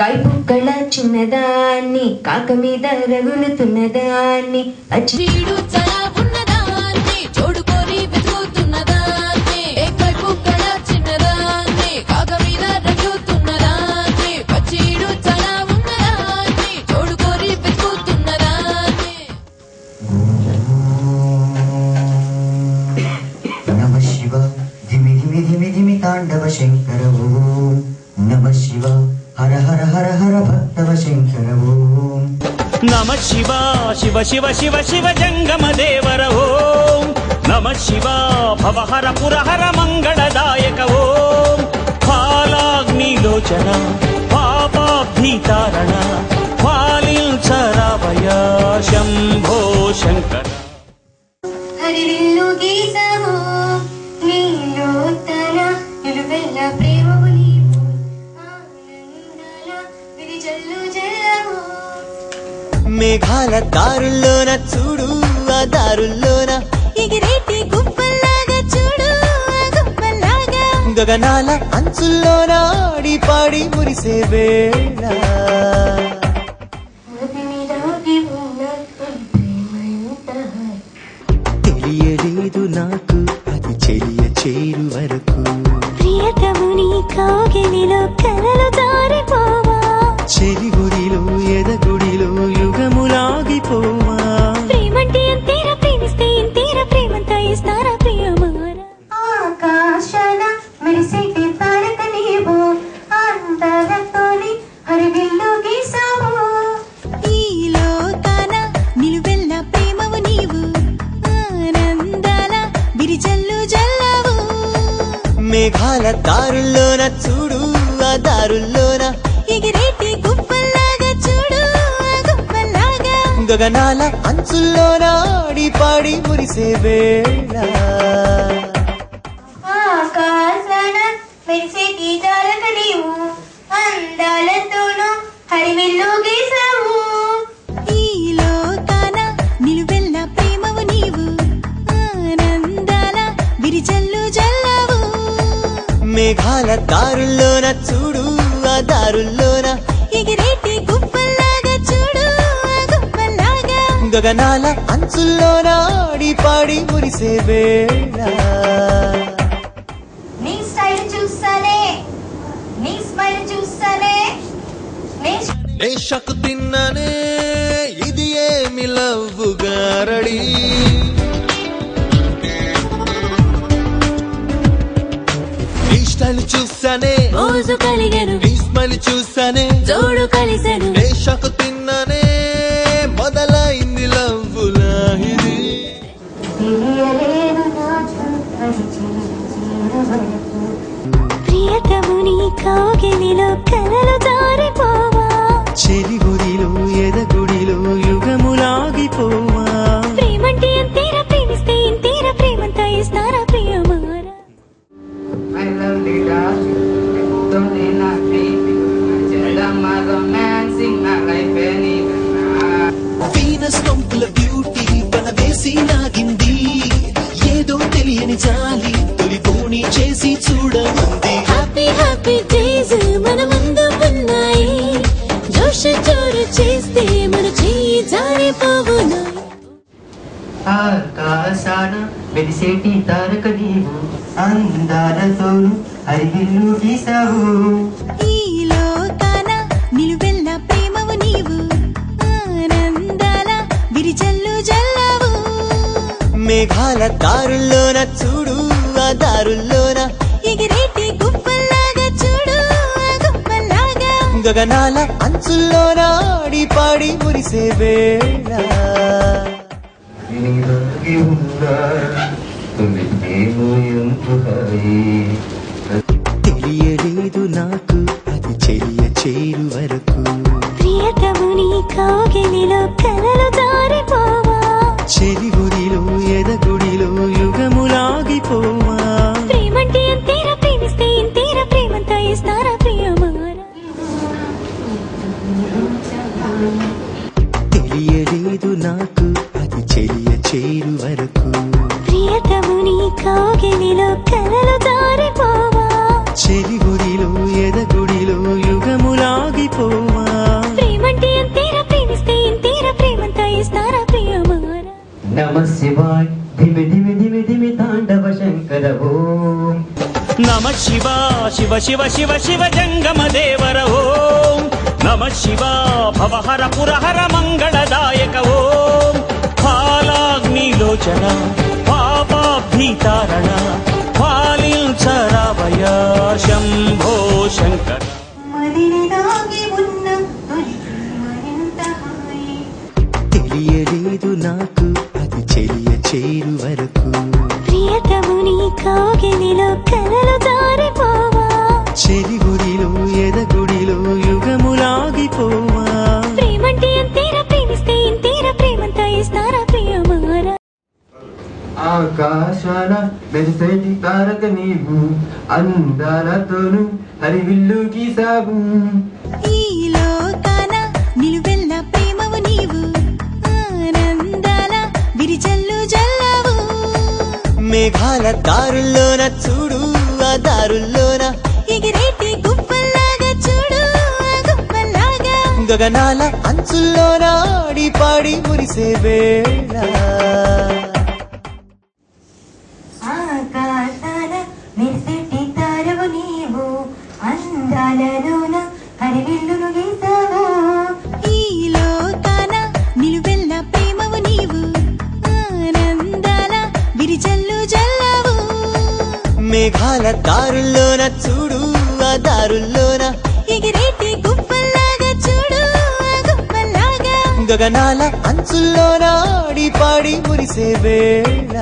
కైపుక్కల చిన్నదాన్ని కాక మీద రగులుతున్నదాన్ని అచ్చిడు చలా ఉన్నదాన్ని చూడుకోరి వెతుకుతున్నదాన్ని కైపుక్కల చిన్నదాన్ని కాక మీద రగులుతున్నదాన్ని అచ్చిడు చలా ఉన్నదాన్ని చూడుకోరి వెతుకుతున్నదాన్ని నమ శివ ధిమి ధిమి ధిమి ధిమి తాండవ శంకర ఓం నమ శివ హర హర హర హర భక్తవ శంకర ఓం నమ శివ శివ శివ శివ శివ జంగమ దేవర ఓం నమ శివ భవహర పురహర మంగళదాయక ఓం ఫాలాగ్నిలోచన పాపాబ్ధితారణ ఫాలించరావయ శంభో శంకర హరివిల్లు గీతము నీలోతన నిలువెల్ల ప్రేమము నీవు ఆనందాల విరిజల్లు జల్లము మేఘాల దారుల్లోన చూడు ఆ దారుల్లోన ఎగిరేటి గుప్పల్లాగా చూడు ఆ గుప్పల్లాగా గగనాల అంచుల్లోన ఆడి పాడి మురిసే వేళ మదినిరాగి ఉన్న ప్రేమంతా తెలియలేదు నాకు అది చెలియ చేరు వరకు ప్రియతముని కౌగిలిలో కలలు జారిపోవా చెలిగుడిలో ఎదగుడిలో యుగములాగిపోవా ప్రేమంటే అంతేరా ప్రేమిస్తే ఇంతేరా ప్రేమంతా ఇస్తారా ప్రియమారా ఆకాశాన మెరిసేటి తారక నీవు అంతరతోని హరివిల్లు గీసావు ఈ లోకాన నిలువెల్ల ప్రేమవు నీవు ఆనందాల విరిజల్లు జల్లవు మేఘాల దారుల్లోన చూడు ఆ దారుల్లోన ఎగిరేటి గుప్పల్లాగా చూడు ఆ గుప్పల్లాగా గగనాల అంచుల్లోన ఆడి పాడి మురిసే వేళ ఆకాశాన మెరిసేటి తారక నీవు అందాలతోనూ హరివిల్లు గీసావు ఈ లోకాన నిలువెల్ల ప్రేమవు నీవు ఆనందాల విరిజల్లు జల్లవు మేఘాల దారుల్లోన చూడు ఆ దారుల్లోన ఎగిరేటి గుప్పల్లాగా చూడు ఆ గుప్పల్లాగా గగనాల అంచుల్లోన ఆడి పాడి మురిసే వేళ నీ స్టైల్ చూసానే నీ స్మైల్ చూసానే నీ షకు తిన్నానే ఇది ఏమి లవ్వుగారడి నీ స్టైల్ చూసానే రోజు కలిగను నీ స్మైల్ చూసానే జోడు కలిసెను షకు తిన్నానే మొదలైంది లవ్వులా ఇది తెలియలేదు నా చూపని చేరువరకు ప్రియతముని కౌగిలిలో కలలు జారిపోవా చెలిగుడిలో ఎదగుడిలో యుగములాగిపోవా ప్రేమంటే అంతేరా ప్రేమిస్తే ఇంతేరా ప్రేమంతా ఇస్తారా ప్రియమారా I love the dark, don't need not baby. Tell them my romancing, not like any Venus కొంపుల బ్యూటీ పన వేసి నాగింది ఏదో తెలియని జాలి తొలి పోనీ చేసి చూడమంది హ్యాపీ హ్యాపీ డేస్ మన ముందు ఉన్నాయి జోష్ జోరు చేస్తే మన చెయ్యి జారిపోవునా ఆకాశాన మెరిసేటి తారక నీవు అందాలతోను హరివిల్లు గీసావు ఈ లోకాన నిలువెల్ల ప్రేమవు నీవు ఆనందాల విరిజల్లు జల్లవు మేఘాల దారుల్లోన చూడు ఆ దారుల్లోన ఎగిరేటి గుప్పల్లాగా చూడు ఆ గుప్పల్లాగా గగనాల అంచుల్లోన ఆడి పాడి మురిసే వేళ తెలియలేదు నాకు అది చెలియ చేరు వరకు ప్రియతముని కౌగిలిలో కలలు జారిపోవా చెలిగుడిలో ఎదగుడిలో యుగములాగిపోవా ప్రేమంటే అంతేరా ప్రేమిస్తే ఇంతేరా ప్రేమంతా ఇస్తారా ప్రియమారా తెలియలేదు నాకు అది చెలియ చేరు వరకు ప్రియతముని కౌగిలిలో కలలు జారిపోవా చెలిగుడిలో ఎదగుడిలో యుగ యుగములాగిపోవా ప్రేమంటే అంతేరా ప్రేమిస్తే ఇంతేరా ప్రేమంతా ఇస్తారా ప్రియమారా నమ శివాయ ధిమి ధిమి ధిమి ధిమి తాండవ శంకర ఓం నమ శివ శివ శివ శివ శివ జంగమ దేవర ఓం నమ శివ భవహర పురహర మంగళదాయక ఓం ఫాలాగ్నిలోచన పాపాభీతారణ ఫాలించరావయ శంభో శంకర మదిని దాగి ఉన్న తొలి మరింత హాయి తెలియలేదు నాకు అది చెలియ చేరు వరకు ప్రియతముని కౌగిలిలో కలలు జారిపోవా చెలిగుడిలో ఎదగుడిలో యుగములాగిపోవా ప్రేమంటే అంతేరా ప్రేమిస్తే ఇంతేరా ప్రేమంతా ఇస్తారా ప్రియమారా ఆకాశాన మెరిసేటి తారక నీవు అందాలతోను హరివిల్లు గీసావు ఈ లోకాన నిలువెల్ల ప్రేమవు నీవు ఆనందాల విరిజల్లు జల్లావు మేఘాల దారుల్లోన చూడు ఆ దారుల్లోన ఎగిరేటి గుప్పల్లాగా చూడు ఆ గుప్పల్లాగా. 'గగనాల అంచుల్లోన ఆడి పాడి మురిసే వేళ 'ఆకాశాన మెరిసేటి తారక నీవు అందాలలోన హరివిల్లును గీసావు' 'ఈ లోకాన నిలువెల్ల ప్రేమవు నీవు ఆనందాల విరిజల్లు జల్లావు' మేఘాల దారుల్లోన చూడు ఆ దారుల్లోన ఎగిరేటి గుప్పల్లాగా చూడు ఆ గుప్పల్లాగా. 'గగనాల అంచుల్లోన ఆడి పాడి మురిసే వేళ